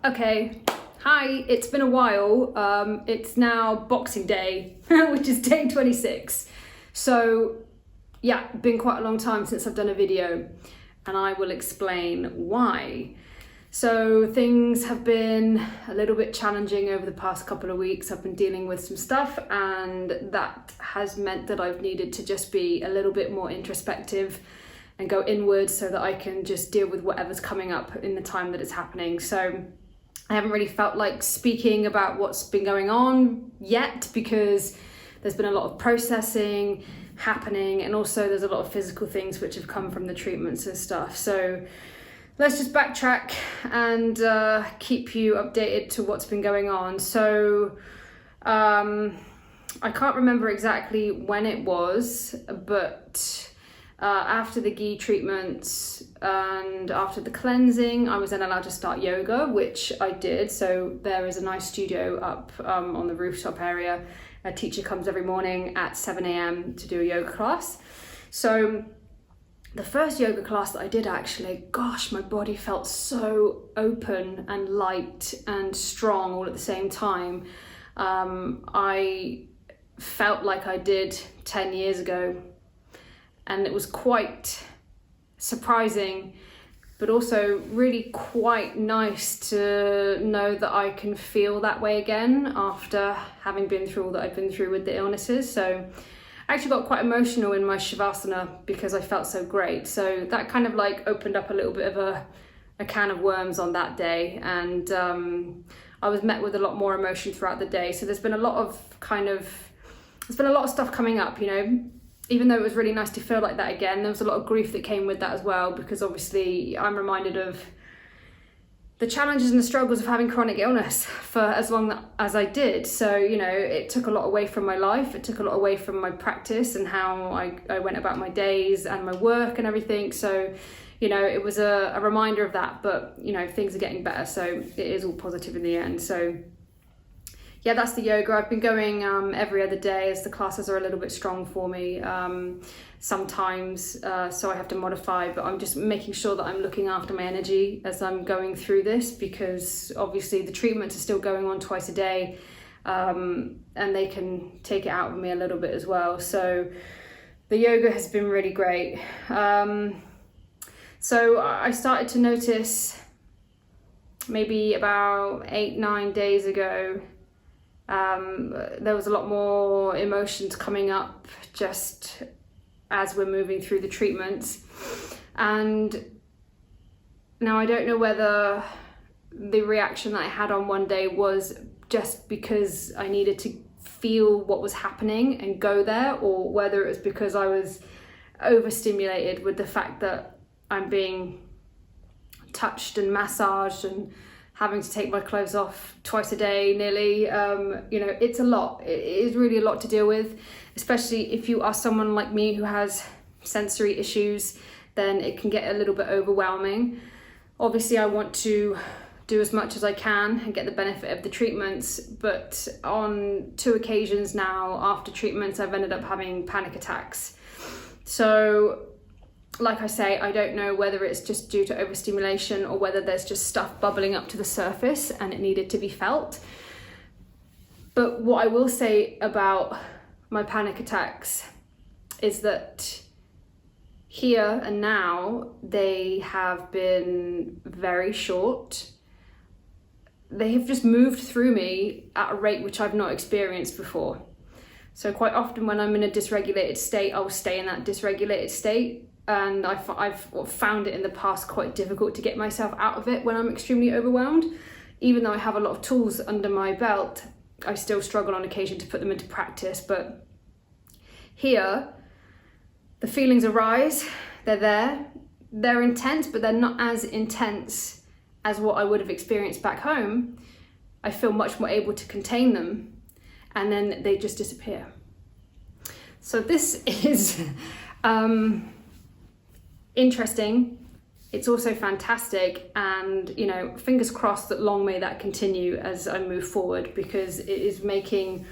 Okay, hi, it's been a while. It's now Boxing Day, which is day 26. So yeah, been quite a long time since I've done a video, and I will explain why. So things have been a little bit challenging over the past couple of weeks. I've been dealing with some stuff, and that has meant that I've needed to just be a little bit more introspective and go inward so that I can just deal with whatever's coming up in the time that it's happening. So I haven't really felt like speaking about what's been going on yet, because there's been a lot of processing happening, and also there's a lot of physical things which have come from the treatments and stuff. So let's just backtrack and keep you updated to what's been going on. So I can't remember exactly when it was, but after the ghee treatments and after the cleansing, I was then allowed to start yoga, which I did. So there is a nice studio up on the rooftop area. A teacher comes every morning at 7 a.m. to do a yoga class. So the first yoga class that I did, actually, gosh, my body felt so open and light and strong all at the same time. I felt like I did 10 years ago. And it was quite surprising, but also really quite nice to know that I can feel that way again after having been through all that I've been through with the illnesses. So I actually got quite emotional in my Shavasana because I felt so great. So that kind of like opened up a little bit of a can of worms on that day. And I was met with a lot more emotion throughout the day. So there's been a lot of stuff coming up, you know. Even though it was really nice to feel like that again, there was a lot of grief that came with that as well, because obviously I'm reminded of the challenges and the struggles of having chronic illness for as long as I did. So, you know, it took a lot away from my life. It took a lot away from my practice and how I went about my days and my work and everything. So, you know, it was a reminder of that, but, you know, things are getting better. So it is all positive in the end. So yeah, that's the yoga. I've been going every other day as the classes are a little bit strong for me sometimes, so I have to modify, but I'm just making sure that I'm looking after my energy as I'm going through this, because obviously the treatments are still going on twice a day, and they can take it out of me a little bit as well. So the yoga has been really great. So I started to notice maybe about 8-9 days ago, there was a lot more emotions coming up just as we're moving through the treatments. And now I don't know whether the reaction that I had on one day was just because I needed to feel what was happening and go there, or whether it was because I was overstimulated with the fact that I'm being touched and massaged and having to take my clothes off twice a day nearly. You know, it's a lot. It is really a lot to deal with, especially if you are someone like me who has sensory issues. Then it can get a little bit overwhelming. Obviously I want to do as much as I can and get the benefit of the treatments, but on 2 occasions now after treatments I've ended up having panic attacks. So like I say, I don't know whether it's just due to overstimulation or whether there's just stuff bubbling up to the surface and it needed to be felt. But what I will say about my panic attacks is that here and now they have been very short. They have just moved through me at a rate which I've not experienced before. So quite often when I'm in a dysregulated state, I'll stay in that dysregulated state. And I've found it in the past quite difficult to get myself out of it when I'm extremely overwhelmed. Even though I have a lot of tools under my belt, I still struggle on occasion to put them into practice. But here, the feelings arise, they're there, they're intense, but they're not as intense as what I would have experienced back home. I feel much more able to contain them, and then they just disappear. So this is interesting. It's also fantastic, and you know, fingers crossed that long may that continue as I move forward, because it is making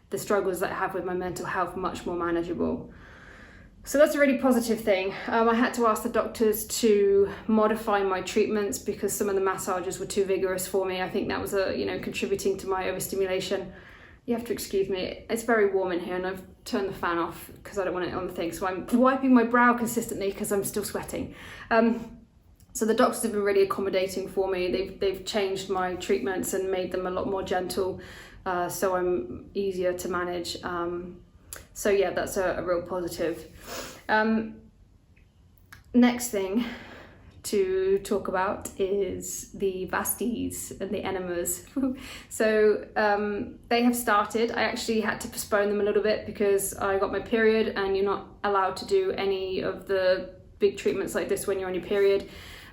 the struggles that I have with my mental health much more manageable. So that's a really positive thing. I had to ask the doctors to modify my treatments because some of the massages were too vigorous for me. I think that was contributing to my overstimulation. You have to excuse me, it's very warm in here and I've turned the fan off because I don't want it on the thing. So I'm wiping my brow consistently because I'm still sweating. So the doctors have been really accommodating for me. They've changed my treatments and made them a lot more gentle, so I'm easier to manage. So yeah, that's a real positive. Next thing to talk about is the Vasties and the Enemas. So they have started. I actually had to postpone them a little bit because I got my period and you're not allowed to do any of the big treatments like this when you're on your period.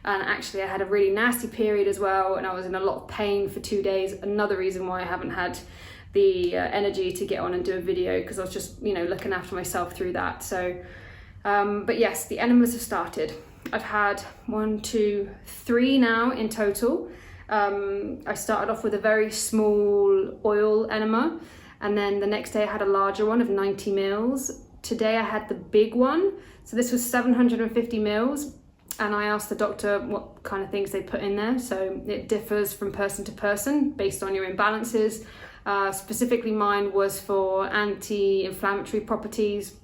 And actually I had a really nasty period as well and I was in a lot of pain for 2 days. Another reason why I haven't had the energy to get on and do a video because I was just, looking after myself through that. So, but yes, the Enemas have started. I've had 1, 2, 3 now in total. I started off with a very small oil enema and then the next day I had a larger one of 90 mils. Today I had the big one. So this was 750 mils. And I asked the doctor what kind of things they put in there. So it differs from person to person based on your imbalances. Specifically mine was for anti-inflammatory properties.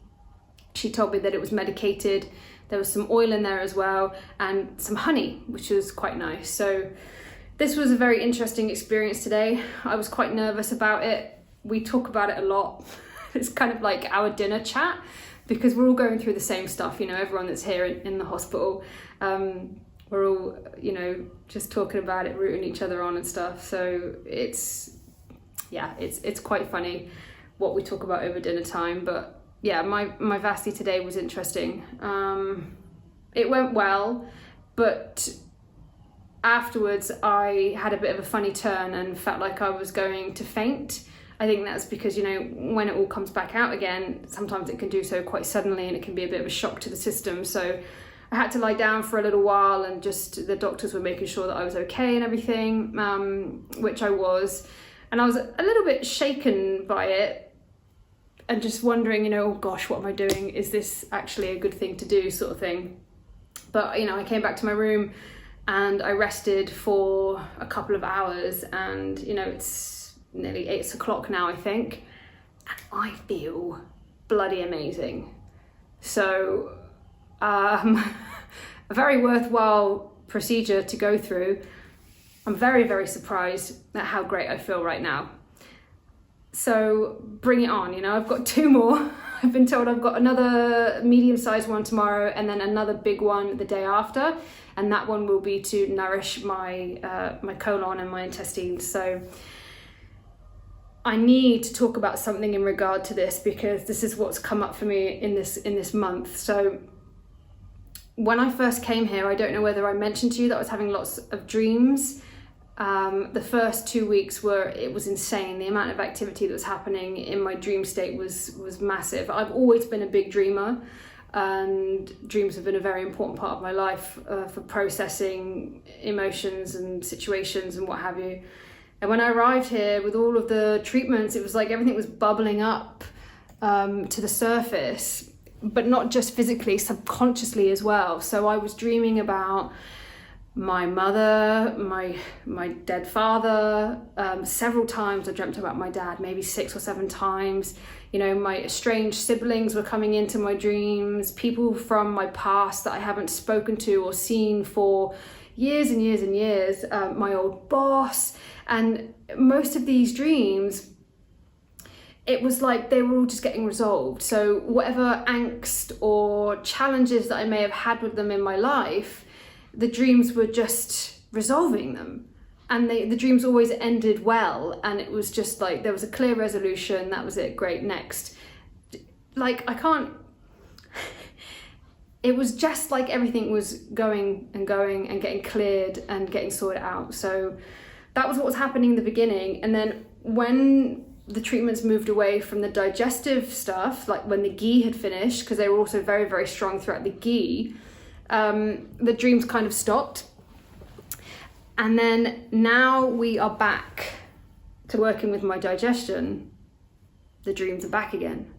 She told me that it was medicated. There was some oil in there as well and some honey, which was quite nice. So this was a very interesting experience today. I was quite nervous about it. We talk about it a lot. It's kind of like our dinner chat because we're all going through the same stuff, everyone that's here in the hospital. We're all, just talking about it, rooting each other on and stuff. So it's quite funny what we talk about over dinner time. But yeah, my Vasti today was interesting. It went well, but afterwards I had a bit of a funny turn and felt like I was going to faint. I think that's because, when it all comes back out again, sometimes it can do so quite suddenly and it can be a bit of a shock to the system. So I had to lie down for a little while and just the doctors were making sure that I was okay and everything, which I was. And I was a little bit shaken by it and just wondering, oh gosh, what am I doing? Is this actually a good thing to do, sort of thing? But, I came back to my room and I rested for a couple of hours and, it's nearly 8 o'clock now, I think, and I feel bloody amazing. So, a very worthwhile procedure to go through. I'm very, very surprised at how great I feel right now. So bring it on, I've got 2 more. I've been told I've got another medium-sized one tomorrow and then another big one the day after. And that one will be to nourish my my colon and my intestines. So I need to talk about something in regard to this because this is what's come up for me in this month. So when I first came here, I don't know whether I mentioned to you that I was having lots of dreams. The first 2 weeks it was insane. The amount of activity that was happening in my dream state was massive. I've always been a big dreamer and dreams have been a very important part of my life for processing emotions and situations and what have you. And when I arrived here with all of the treatments, it was like everything was bubbling up to the surface, but not just physically, subconsciously as well. So I was dreaming about my mother, my dead father. Several times I dreamt about my dad, maybe 6 or 7 times. My estranged siblings were coming into my dreams, people from my past that I haven't spoken to or seen for years and years and years, my old boss. And most of these dreams, it was like they were all just getting resolved. So whatever angst or challenges that I may have had with them in my life, the dreams were just resolving them. And the dreams always ended well. And it was just like, there was a clear resolution. That was it. Great. Next. Like, I can't, it was just like everything was going and getting cleared and getting sorted out. So that was what was happening in the beginning. And then when the treatments moved away from the digestive stuff, like when the ghee had finished, because they were also very, very strong throughout the ghee, the dreams kind of stopped. And then now we are back to working with my digestion. The dreams are back again.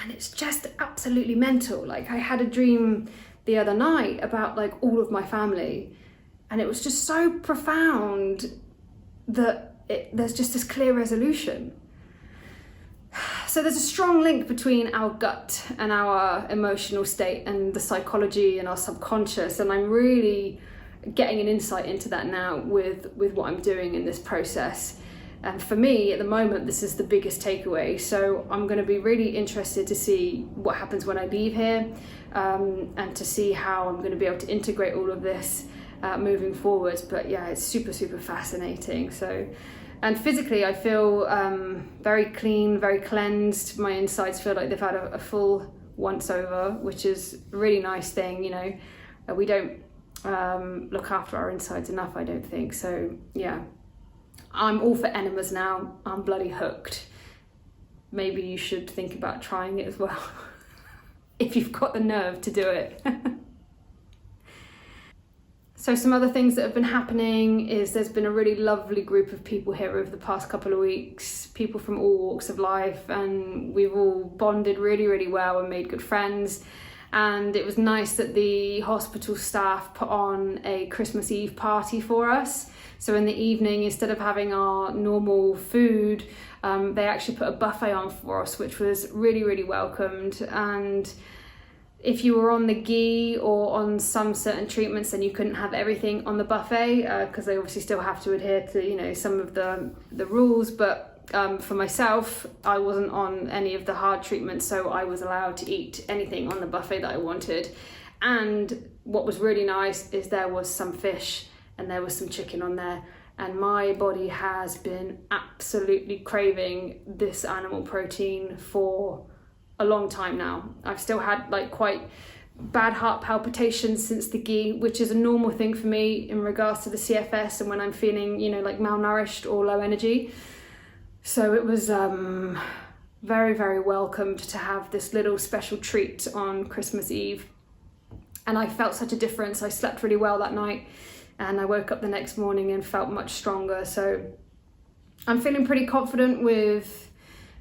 And it's just absolutely mental. Like, I had a dream the other night about like all of my family, and it was just so profound that there's just this clear resolution. So there's a strong link between our gut and our emotional state and the psychology and our subconscious, and I'm really getting an insight into that now with what I'm doing in this process. And for me, at the moment, this is the biggest takeaway. So I'm going to be really interested to see what happens when I leave here, and to see how I'm going to be able to integrate all of this moving forward. But yeah, it's super, super fascinating. So, and physically, I feel very clean, very cleansed. My insides feel like they've had a full once over, which is a really nice thing. You know, we don't look after our insides enough, I don't think. So yeah. I'm all for enemas now. I'm bloody hooked. Maybe you should think about trying it as well, if you've got the nerve to do it. So some other things that have been happening is there's been a really lovely group of people here over the past couple of weeks, people from all walks of life, and we've all bonded really, really well and made good friends. And it was nice that the hospital staff put on a Christmas Eve party for us. So in the evening, instead of having our normal food, they actually put a buffet on for us, which was really, really welcomed. And if you were on the ghee or on some certain treatments, then you couldn't have everything on the buffet, because they obviously still have to adhere to, you know, some of the rules. But for myself, I wasn't on any of the hard treatments, so I was allowed to eat anything on the buffet that I wanted. And what was really nice is there was some fish and there was some chicken on there, and my body has been absolutely craving this animal protein for a long time now. I've still had like quite bad heart palpitations since the ghee, which is a normal thing for me in regards to the CFS and when I'm feeling, you know, like malnourished or low energy. So it was very, very welcomed to have this little special treat on Christmas Eve. And I felt such a difference. I slept really well that night, and I woke up the next morning and felt much stronger. So I'm feeling pretty confident with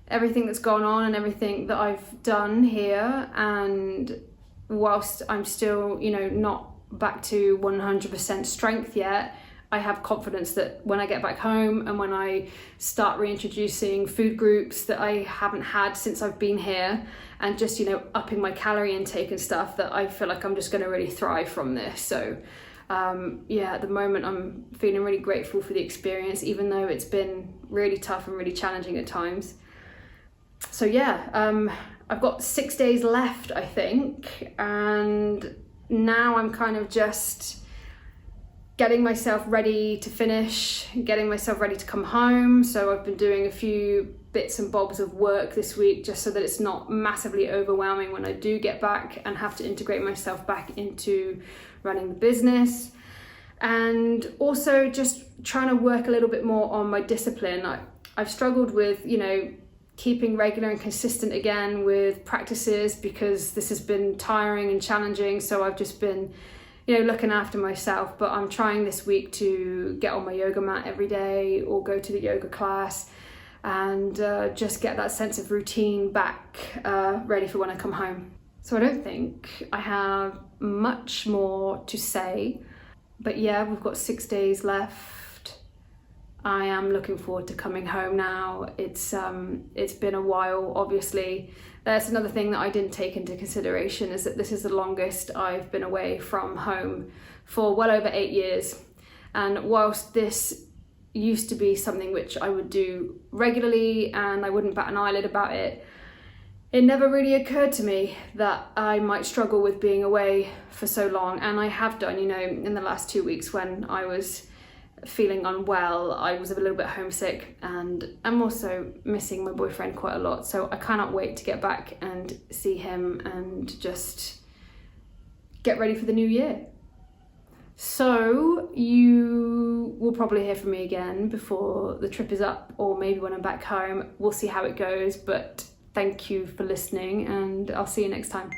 everything that's gone on and everything that I've done here. And whilst I'm still, you know, not back to 100% strength yet, I have confidence that when I get back home and when I start reintroducing food groups that I haven't had since I've been here, and just, you know, upping my calorie intake and stuff, that I feel like I'm just going to really thrive from this. So yeah, at the moment I'm feeling really grateful for the experience, even though it's been really tough and really challenging at times. So yeah, I've got 6 days left, I think, and now I'm kind of just getting myself ready to finish, getting myself ready to come home. So I've been doing a few bits and bobs of work this week, just so that it's not massively overwhelming when I do get back and have to integrate myself back into running the business. And also just trying to work a little bit more on my discipline. I've struggled with, you know, keeping regular and consistent again with practices, because this has been tiring and challenging. So I've just been, you know, looking after myself. But I'm trying this week to get on my yoga mat every day or go to the yoga class, and just get that sense of routine back, ready for when I come home. So I don't think I have much more to say, but yeah, we've got 6 days left. I am looking forward to coming home now. It's been a while, obviously. That's another thing that I didn't take into consideration, is that this is the longest I've been away from home, for well over 8 years. And whilst this used to be something which I would do regularly and I wouldn't bat an eyelid about it, it never really occurred to me that I might struggle with being away for so long. And I have done, you know, in the last 2 weeks when I was feeling unwell, I was a little bit homesick, and I'm also missing my boyfriend quite a lot. So I cannot wait to get back and see him and just get ready for the new year. So you will probably hear from me again before the trip is up, or maybe when I'm back home. We'll see how it goes, but thank you for listening, and I'll see you next time.